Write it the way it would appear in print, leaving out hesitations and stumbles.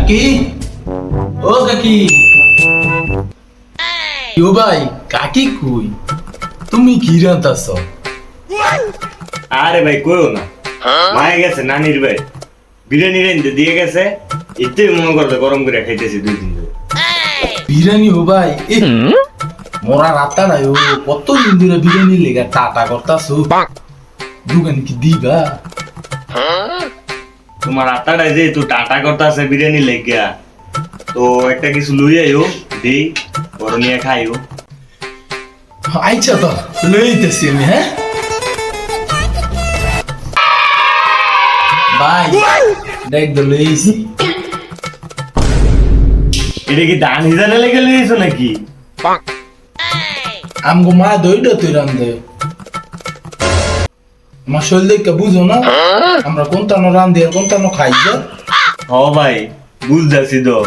কাকি, ও কাকি। ও ভাই, কাকি কই? তুমি কি রান্তাছ? আরে ভাই কইও না, মায়ে গেছে নানির ভাই বিরিয়ানি রেন্দে দিয়ে গেছে, এতেই মনে করতে গরম করে খাইতেছি 2 দিন ধরে। বিরিয়ানি ও ভাই, মোরা রাতা নাই ও কত দিন ধরে বিরিয়ানি লেগে টাটা করতাছো। দোকান কি দিবা? তোমার আত্মাটা যে তুই টাটা করতেছে বিরিয়ানি লেগিয়া, তো একটা কিছু লই আইও, দেই বড় নিয়ে খাইও। আচ্ছা তো লইতেছি আমি, হ্যাঁ ভাই, দেখ তো লইছি। এটা কি দান হিসাবে লেগে লইছো নাকি? আমগো মা দইটা তুই রান্ধে, আমার শরীর দেখে বুঝো না আমরা কোনটানো রান্ধি আর কোনটানো খাই। হ ভাই বুঝতেছি তো,